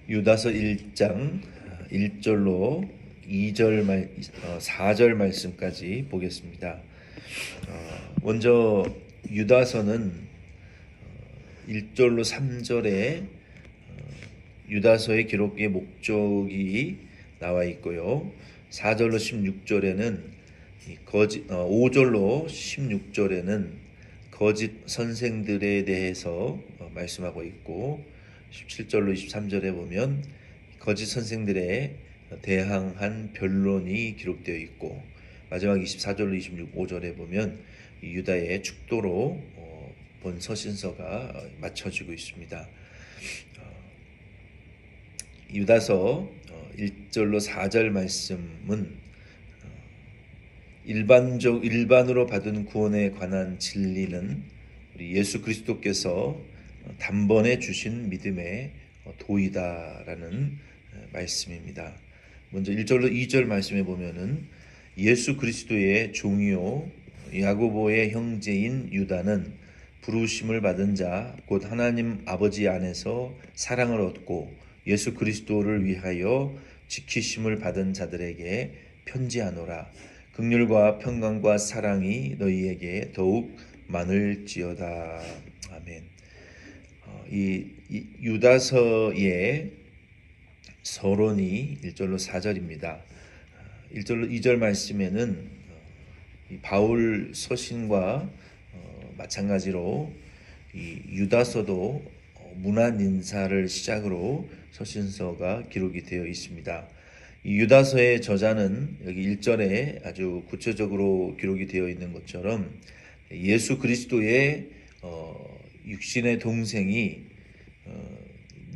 유다서 1장 1절로 4절 말씀까지 보겠습니다. 먼저 유다서는 1절로 3절에 유다서의 기록의 목적이 나와 있고요. 4절로 16절에는 5절로 16절에는 거짓 선생들에 대해서 말씀하고 있고, 17절로 23절에 보면 거짓 선생들에 대항한 변론이 기록되어 있고, 마지막 24절로 26절에 보면 유다의 축도로 본 서신서가 맞춰지고 있습니다. 유다서 1절로 4절 말씀은 일반으로 받은 구원에 관한 진리는 우리 예수 그리스도께서 단번에 주신 믿음의 도이다라는 말씀입니다. 먼저 1절로 2절 말씀에 보면은 예수 그리스도의 종이요 야고보의 형제인 유다는 부르심을 받은 자 곧 하나님 아버지 안에서 사랑을 얻고 예수 그리스도를 위하여 지키심을 받은 자들에게 편지하노라. 긍휼과 평강과 사랑이 너희에게 더욱 많을지어다. 아멘. 이 유다서의 서론이 1절로 4절입니다. 1절로 2절 말씀에는 바울 서신과 마찬가지로 이 유다서도 문안 인사를 시작으로 서신서가 기록이 되어 있습니다. 이 유다서의 저자는 여기 1절에 아주 구체적으로 기록이 되어 있는 것처럼 예수 그리스도의 육신의 동생이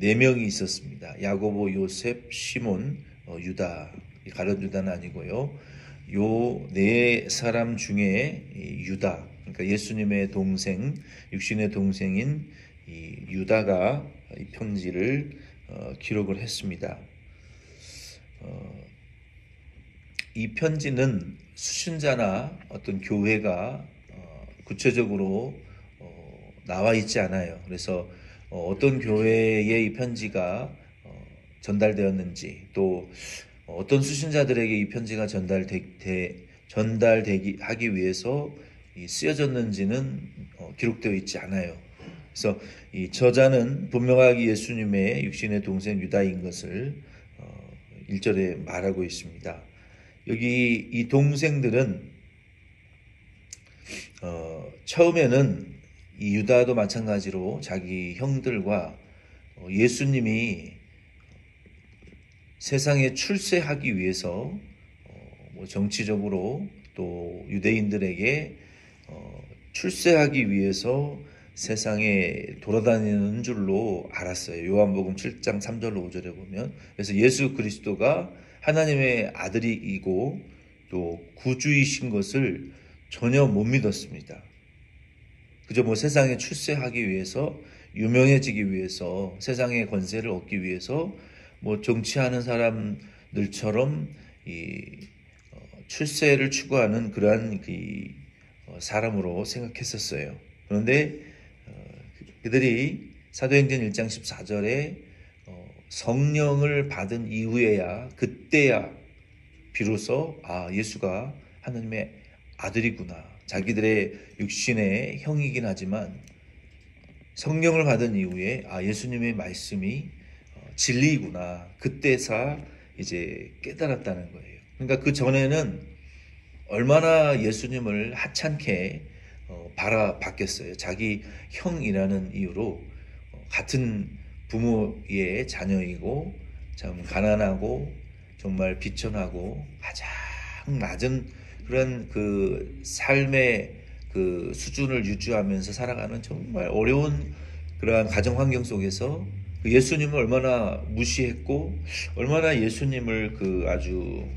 4명이 있었습니다. 야고보, 요셉, 시몬, 유다. 가룟 유다는 아니고요. 요 4사람 중에 유다, 그러니까 예수님의 동생, 육신의 동생인 이 유다가 이 편지를 기록을 했습니다. 이 편지는 수신자나 어떤 교회가 구체적으로 나와 있지 않아요. 그래서 어떤 교회에 이 편지가 전달되었는지, 또 어떤 수신자들에게 이 편지가 전달하기 위해서 쓰여졌는지는 기록되어 있지 않아요. 그래서 이 저자는 분명하게 예수님의 육신의 동생 유다인 것을 1절에 말하고 있습니다. 여기 이 동생들은 처음에는 이 유다도 마찬가지로 자기 형들과 예수님이 세상에 출세하기 위해서 정치적으로 또 유대인들에게 출세하기 위해서 세상에 돌아다니는 줄로 알았어요. 요한복음 7장 3절로 5절에 보면. 그래서 예수 그리스도가 하나님의 아들이고 또 구주이신 것을 전혀 못 믿었습니다. 그저 세상에 출세하기 위해서, 유명해지기 위해서, 세상의 권세를 얻기 위해서 정치하는 사람들처럼 출세를 추구하는 그러한 사람으로 생각했었어요. 그런데 그들이 사도행전 1장 14절에 성령을 받은 이후에야, 그때야 비로소 예수가 하나님의 아들이구나, 자기들의 육신의 형이긴 하지만 성령을 받은 이후에 예수님의 말씀이 진리이구나, 그때서 이제 깨달았다는 거예요. 그러니까 그 전에는 얼마나 예수님을 하찮게 바라봤겠어요. 자기 형이라는 이유로 같은 부모의 자녀이고 참 가난하고 정말 비천하고 가장 낮은 그런 그 삶의 그 수준을 유지하면서 살아가는 정말 어려운 그러한 가정 환경 속에서 예수님을 얼마나 무시했고 얼마나 예수님을 아주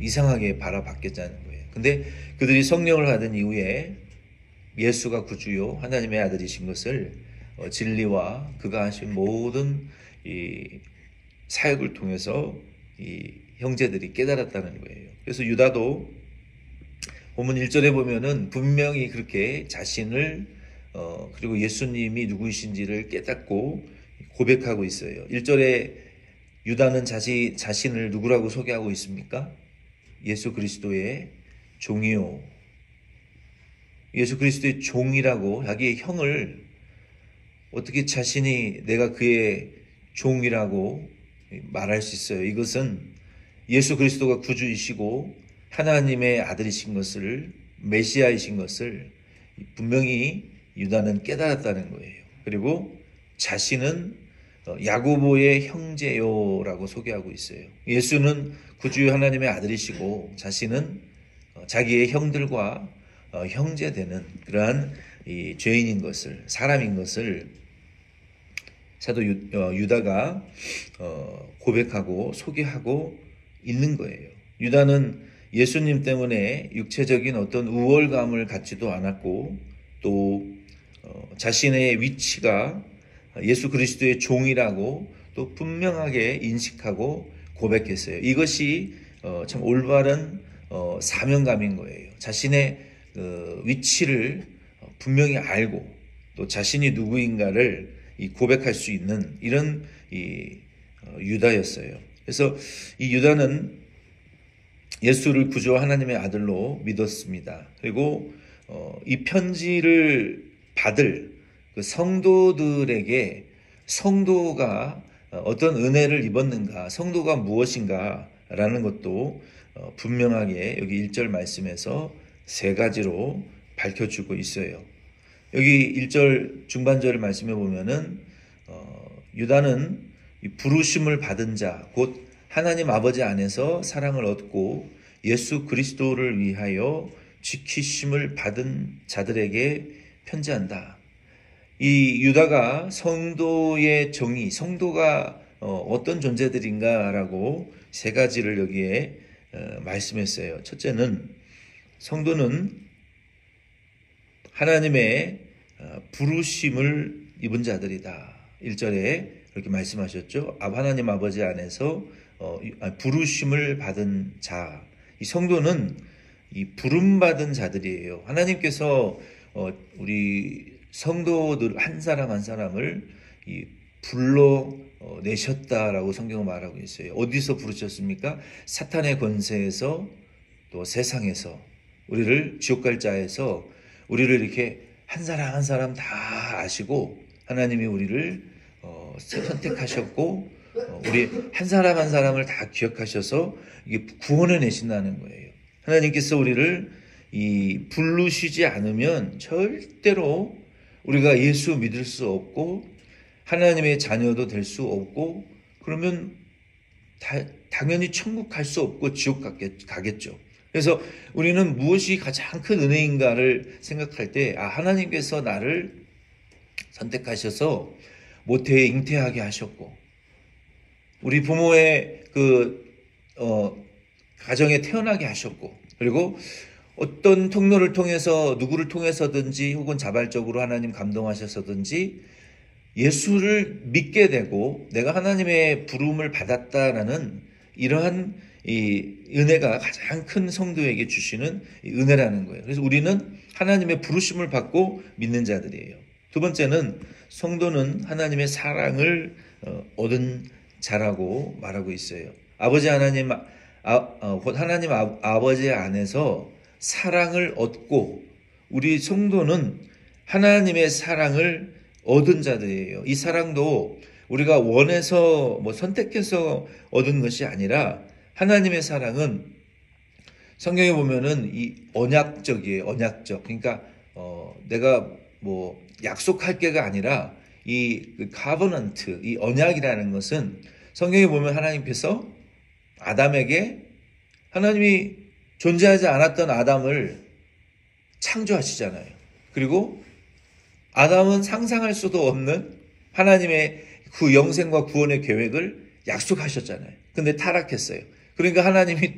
이상하게 바라봤겠다는 거예요. 근데 그들이 성령을 받은 이후에 예수가 구주요 하나님의 아들이신 것을 진리와 그가 하신 모든 이 사역을 통해서 이 형제들이 깨달았다는 거예요. 그래서 유다도 본문 1절에 보면은 분명히 그렇게 자신을 그리고 예수님이 누구이신지를 깨닫고 고백하고 있어요. 1절에 유다는 자신을 누구라고 소개하고 있습니까? 예수 그리스도의 종이요. 예수 그리스도의 종이라고 자기의 형을 어떻게 자신이 내가 그의 종이라고 말할 수 있어요? 이것은 예수 그리스도가 구주이시고 하나님의 아들이신 것을, 메시아이신 것을 분명히 유다는 깨달았다는 거예요. 그리고 자신은 야고보의 형제요라고 소개하고 있어요. 예수는 구주 하나님의 아들이시고 자신은 자기의 형들과 형제되는 그러한 이 죄인인 것을, 사람인 것을 사도 유다가 고백하고 소개하고 있는 거예요. 유다는 예수님 때문에 육체적인 어떤 우월감을 갖지도 않았고 또 자신의 위치가 예수 그리스도의 종이라고 또 분명하게 인식하고 고백했어요. 이것이 참 올바른 사명감인 거예요. 자신의 위치를 분명히 알고 또 자신이 누구인가를 고백할 수 있는 이런 유다였어요. 그래서 이 유다는 예수를 구주와 하나님의 아들로 믿었습니다. 그리고 이 편지를 받을 그 성도들에게 성도가 어떤 은혜를 입었는가, 성도가 무엇인가 라는 것도 분명하게 여기 1절 말씀에서 세 가지로 밝혀주고 있어요. 여기 1절 중반절 말씀에 보면은 유다는 부르심을 받은 자, 곧 하나님 아버지 안에서 사랑을 얻고 예수 그리스도를 위하여 지키심을 받은 자들에게 편지한다. 이 유다가 성도의 정의, 성도가 어떤 존재들인가라고 세 가지를 여기에 말씀했어요. 첫째는 성도는 하나님의 부르심을 입은 자들이다. 1절에 그렇게 말씀하셨죠. 하나님 아버지 안에서 부르심을 받은 자. 이 성도는 이 부름받은 자들이에요. 하나님께서 우리 성도들 한 사람 한 사람을 불러내셨다라고 성경은 말하고 있어요. 어디서 부르셨습니까? 사탄의 권세에서 또 세상에서 우리를 지옥 갈 자에서 우리를 이렇게 한 사람 한 사람 다 아시고 하나님이 우리를 선택하셨고 우리 한 사람 한 사람을 다 기억하셔서 이게 구원해 내신다는 거예요. 하나님께서 우리를 부르시지 않으면 절대로 우리가 예수 믿을 수 없고 하나님의 자녀도 될 수 없고 그러면 당연히 천국 갈 수 없고 지옥 가겠죠. 그래서 우리는 무엇이 가장 큰 은혜인가를 생각할 때 하나님께서 나를 선택하셔서 모태에 잉태하게 하셨고 우리 부모의 가정에 태어나게 하셨고 그리고 어떤 통로를 통해서 누구를 통해서든지 혹은 자발적으로 하나님 감동하셔서든지 예수를 믿게 되고 내가 하나님의 부름을 받았다라는 이러한 이 은혜가 가장 큰 성도에게 주시는 은혜라는 거예요. 그래서 우리는 하나님의 부르심을 받고 믿는 자들이에요. 두 번째는 성도는 하나님의 사랑을 얻은 자라고 말하고 있어요. 아버지 하나님, 하나님 아버지 안에서 사랑을 얻고 우리 성도는 하나님의 사랑을 얻은 자들이에요. 이 사랑도 우리가 원해서 선택해서 얻은 것이 아니라 하나님의 사랑은 성경에 보면은 이 언약적이에요. 언약적. 그러니까 내가 약속할 게가 아니라 이 카버넌트, 이 언약이라는 것은 성경에 보면 하나님께서 아담에게 하나님이 존재하지 않았던 아담을 창조하시잖아요. 그리고 아담은 상상할 수도 없는 하나님의 그 영생과 구원의 계획을 약속하셨잖아요. 근데 타락했어요. 그러니까 하나님이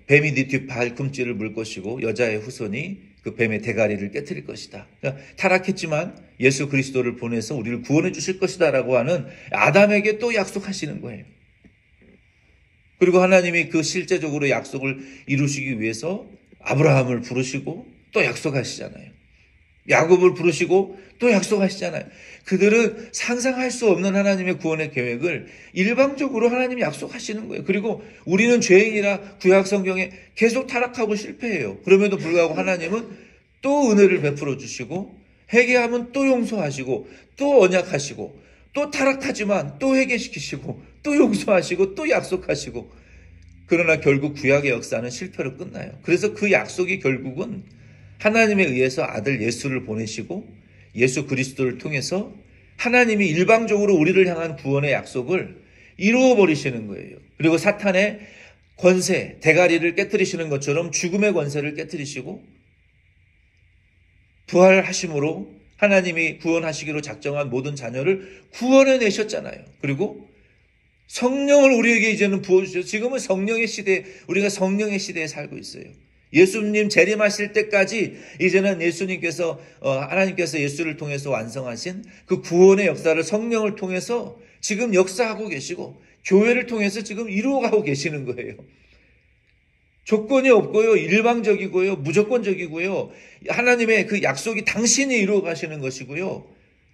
뱀이 네 뒤 발꿈치를 물 것이고 여자의 후손이 그 뱀의 대가리를 깨트릴 것이다. 그러니까 타락했지만 예수 그리스도를 보내서 우리를 구원해 주실 것이다라고 하는 아담에게 또 약속하시는 거예요. 그리고 하나님이 그 실제적으로 약속을 이루시기 위해서 아브라함을 부르시고 또 약속하시잖아요. 야곱을 부르시고 또 약속하시잖아요. 그들은 상상할 수 없는 하나님의 구원의 계획을 일방적으로 하나님이 약속하시는 거예요. 그리고 우리는 죄인이라 구약 성경에 계속 타락하고 실패해요. 그럼에도 불구하고 하나님은 또 은혜를 베풀어 주시고 회개하면 또 용서하시고 또 언약하시고 또 타락하지만 또 회개시키시고 또 용서하시고 또 약속하시고, 그러나 결국 구약의 역사는 실패로 끝나요. 그래서 그 약속이 결국은 하나님에 의해서 아들 예수를 보내시고 예수 그리스도를 통해서 하나님이 일방적으로 우리를 향한 구원의 약속을 이루어 버리시는 거예요. 그리고 사탄의 권세, 대가리를 깨뜨리시는 것처럼 죽음의 권세를 깨뜨리시고 부활하심으로 하나님이 구원하시기로 작정한 모든 자녀를 구원해 내셨잖아요. 그리고 성령을 우리에게 이제는 부어주셔서 지금은 성령의 시대, 우리가 성령의 시대에 살고 있어요. 예수님 재림하실 때까지 이제는 예수님께서 하나님께서 예수를 통해서 완성하신 그 구원의 역사를 성령을 통해서 지금 역사하고 계시고 교회를 통해서 지금 이루어가고 계시는 거예요. 조건이 없고요, 일방적이고요, 무조건적이고요. 하나님의 그 약속이 당신이 이루어 가시는 것이고요.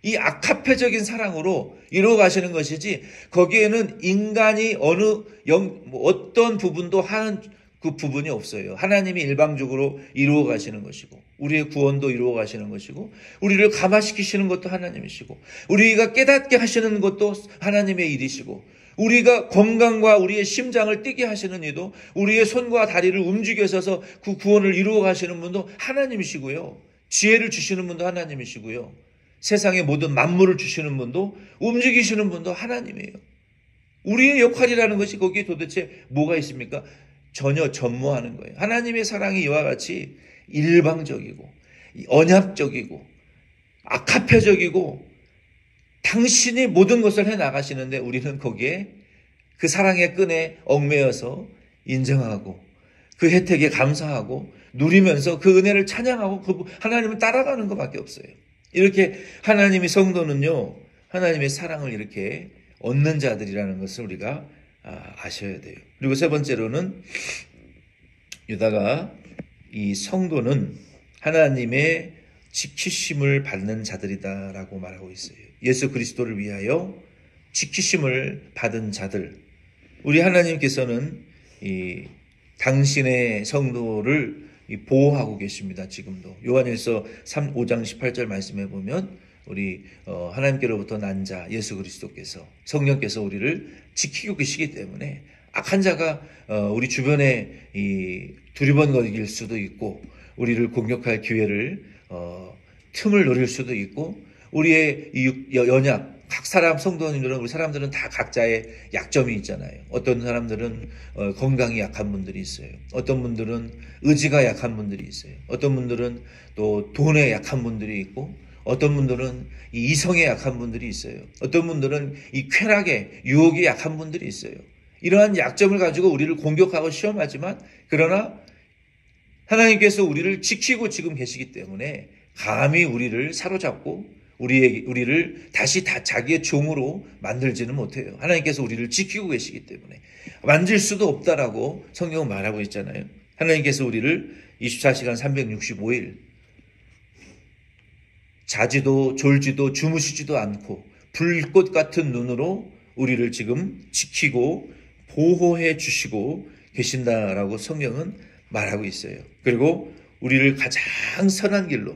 이 아카페적인 사랑으로 이루어 가시는 것이지 거기에는 인간이 어떤 부분도 하는 그 부분이 없어요. 하나님이 일방적으로 이루어 가시는 것이고 우리의 구원도 이루어 가시는 것이고 우리를 감화시키시는 것도 하나님이시고 우리가 깨닫게 하시는 것도 하나님의 일이시고 우리가 건강과 우리의 심장을 뛰게 하시는 이도 우리의 손과 다리를 움직여서 그 구원을 이루어 가시는 분도 하나님이시고요. 지혜를 주시는 분도 하나님이시고요. 세상의 모든 만물을 주시는 분도 움직이시는 분도 하나님이에요. 우리의 역할이라는 것이 거기에 도대체 뭐가 있습니까? 전혀 전무하는 거예요. 하나님의 사랑이 이와 같이 일방적이고 언약적이고 아카페적이고 당신이 모든 것을 해나가시는데 우리는 거기에 그 사랑의 끈에 얽매여서 인정하고 그 혜택에 감사하고 누리면서 그 은혜를 찬양하고 그 하나님을 따라가는 것밖에 없어요. 이렇게 하나님의 성도는요, 하나님의 사랑을 이렇게 얻는 자들이라는 것을 우리가 아셔야 돼요. 그리고 세 번째로는 유다가 이 성도는 하나님의 지키심을 받는 자들이다라고 말하고 있어요. 예수 그리스도를 위하여 지키심을 받은 자들. 우리 하나님께서는 이 당신의 성도를 보호하고 계십니다. 지금도 요한일서 5장 18절 말씀해 보면 우리 하나님께로부터 난 자 예수 그리스도께서 성령께서 우리를 지키고 계시기 때문에 악한 자가 우리 주변에 두리번거릴 수도 있고 우리를 공격할 기회를 틈을 노릴 수도 있고 우리의 연약 각 사람 성도님들은 우리 사람들은 다 각자의 약점이 있잖아요. 어떤 사람들은 건강이 약한 분들이 있어요. 어떤 분들은 의지가 약한 분들이 있어요. 어떤 분들은 또 돈에 약한 분들이 있고 어떤 분들은 이 이성에 약한 분들이 있어요. 어떤 분들은 이 쾌락에 유혹이 약한 분들이 있어요. 이러한 약점을 가지고 우리를 공격하고 시험하지만 그러나 하나님께서 우리를 지키고 지금 계시기 때문에 감히 우리를 사로잡고 우리를 다시 자기의 종으로 만들지는 못해요. 하나님께서 우리를 지키고 계시기 때문에 만질 수도 없다라고 성경은 말하고 있잖아요. 하나님께서 우리를 24시간 365일 자지도 졸지도 주무시지도 않고 불꽃 같은 눈으로 우리를 지금 지키고 보호해 주시고 계신다라고 성경은 말하고 있어요. 그리고 우리를 가장 선한 길로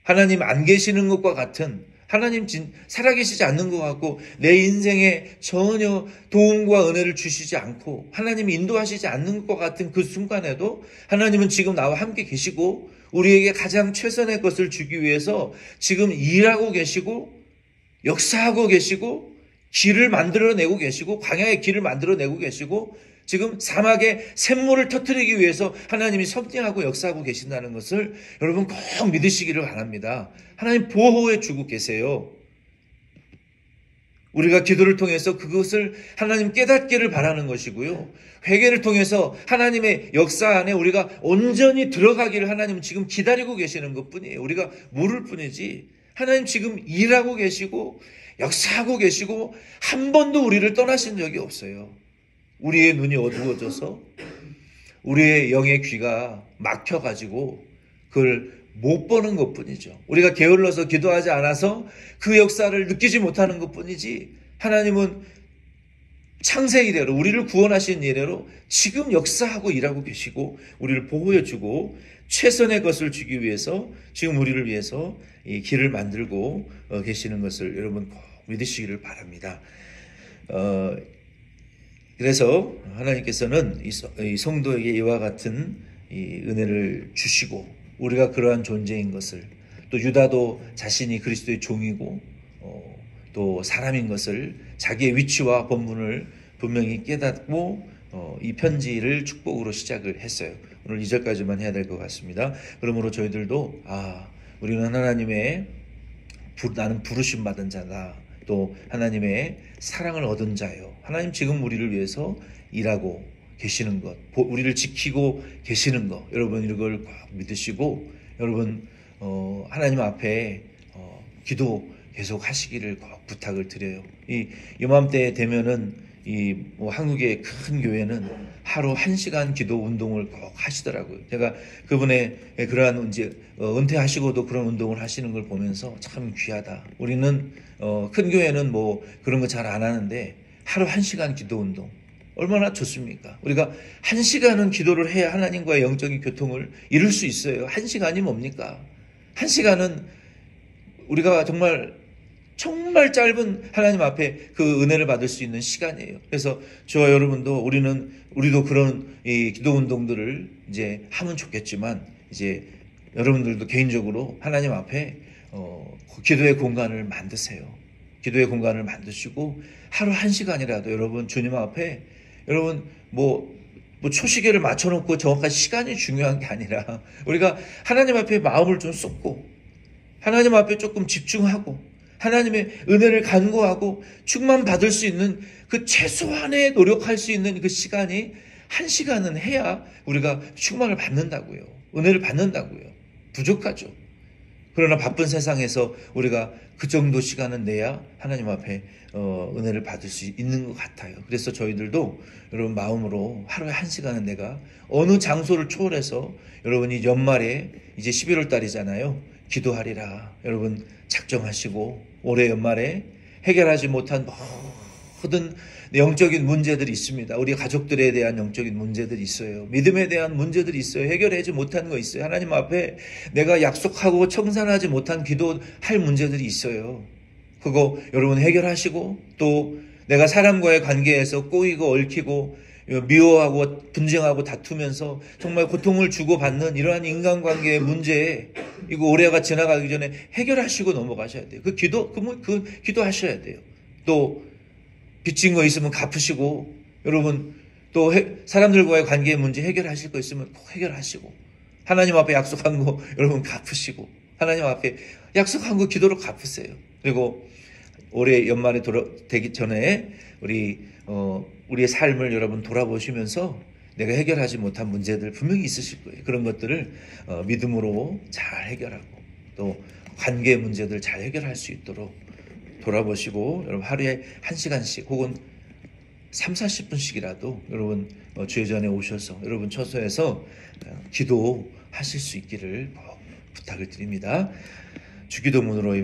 하나님 안 계시는 것과 같은 하나님 살아계시지 않는 것 같고 내 인생에 전혀 도움과 은혜를 주시지 않고 하나님이 인도하시지 않는 것과 같은 그 순간에도 하나님은 지금 나와 함께 계시고 우리에게 가장 최선의 것을 주기 위해서 지금 일하고 계시고 역사하고 계시고 길을 만들어내고 계시고 광야의 길을 만들어내고 계시고 지금 사막에 샘물을 터뜨리기 위해서 하나님이 섭리하고 역사하고 계신다는 것을 여러분 꼭 믿으시기를 바랍니다. 하나님 보호해 주고 계세요. 우리가 기도를 통해서 그것을 하나님 깨닫기를 바라는 것이고요. 회개를 통해서 하나님의 역사 안에 우리가 온전히 들어가기를 하나님은 지금 기다리고 계시는 것뿐이에요. 우리가 모를 뿐이지 하나님 지금 일하고 계시고 역사하고 계시고 한 번도 우리를 떠나신 적이 없어요. 우리의 눈이 어두워져서 우리의 영의 귀가 막혀가지고 그걸 못 보는 것뿐이죠. 우리가 게을러서 기도하지 않아서 그 역사를 느끼지 못하는 것뿐이지, 하나님은 창세 이래로 우리를 구원하신 이래로 지금 역사하고 일하고 계시고 우리를 보호해주고 최선의 것을 주기 위해서 지금 우리를 위해서 이 길을 만들고 계시는 것을 여러분 꼭 믿으시기를 바랍니다. 그래서 하나님께서는 이 성도에게 이와 같은 이 은혜를 주시고 우리가 그러한 존재인 것을, 또 유다도 자신이 그리스도의 종이고 또 사람인 것을, 자기의 위치와 본분을 분명히 깨닫고 이 편지를 축복으로 시작을 했어요. 오늘 2절까지만 해야 될 것 같습니다. 그러므로 저희들도 우리는 하나님의 나는 부르심 받은 자다, 또 하나님의 사랑을 얻은 자요, 하나님 지금 우리를 위해서 일하고 계시는 것, 우리를 지키고 계시는 것, 여러분 이걸 꼭 믿으시고 여러분 하나님 앞에 기도 계속 하시기를 꼭 부탁을 드려요. 이맘때 되면은 한국의 큰 교회는 하루 1시간 기도 운동을 꼭 하시더라고요. 제가 그분의 그러한 이제 은퇴하시고도 그런 운동을 하시는 걸 보면서 참 귀하다. 우리는 큰 교회는 뭐 그런 거 잘 안 하는데 하루 1시간 기도 운동 얼마나 좋습니까? 우리가 1시간은 기도를 해야 하나님과의 영적인 교통을 이룰 수 있어요. 1시간이 뭡니까? 1시간은 우리가 정말 짧은 하나님 앞에 그 은혜를 받을 수 있는 시간이에요. 그래서 저와 여러분도 우리도 그런 이 기도 운동들을 이제 하면 좋겠지만, 이제 여러분들도 개인적으로 하나님 앞에 기도의 공간을 만드세요. 기도의 공간을 만드시고 하루 1시간이라도 여러분 주님 앞에, 여러분 뭐 초시계를 맞춰놓고 정확한 시간이 중요한 게 아니라 우리가 하나님 앞에 마음을 좀 쏟고 하나님 앞에 조금 집중하고 하나님의 은혜를 간구하고 충만 받을 수 있는 그 최소한의 노력할 수 있는 그 시간이 1시간은 해야 우리가 충만을 받는다고요. 은혜를 받는다고요. 부족하죠. 그러나 바쁜 세상에서 우리가 그 정도 시간은 내야 하나님 앞에 은혜를 받을 수 있는 것 같아요. 그래서 저희들도 여러분 마음으로 하루에 1시간은 내가 어느 장소를 초월해서 여러분이 연말에 이제 11월 달이잖아요. 기도하리라. 여러분 작정하시고 올해 연말에 해결하지 못한 모든 영적인 문제들이 있습니다. 우리 가족들에 대한 영적인 문제들이 있어요. 믿음에 대한 문제들이 있어요. 해결하지 못한 거 있어요. 하나님 앞에 내가 약속하고 청산하지 못한 기도할 문제들이 있어요. 그거 여러분 해결하시고, 또 내가 사람과의 관계에서 꼬이고 얽히고 미워하고 분쟁하고 다투면서 정말 고통을 주고받는 이러한 인간관계의 문제에 이거 올해가 지나가기 전에 해결하시고 넘어가셔야 돼요. 그 기도하셔야 돼요. 또 빚진 거 있으면 갚으시고, 여러분 또 사람들과의 관계의 문제 해결하실 거 있으면 꼭 해결하시고, 하나님 앞에 약속한 거 여러분 갚으시고, 하나님 앞에 약속한 거 기도로 갚으세요. 그리고 올해 연말에 되기 전에 우리의 삶을 여러분 돌아보시면서 내가 해결하지 못한 문제들 분명히 있으실 거예요. 그런 것들을 믿음으로 잘 해결하고, 또 관계 문제들 잘 해결할 수 있도록 돌아보시고, 여러분 하루에 1시간씩 혹은 30-40분씩이라도 여러분 주의전에 오셔서 여러분 처소에서 기도하실 수 있기를 부탁을 드립니다. 주기도문으로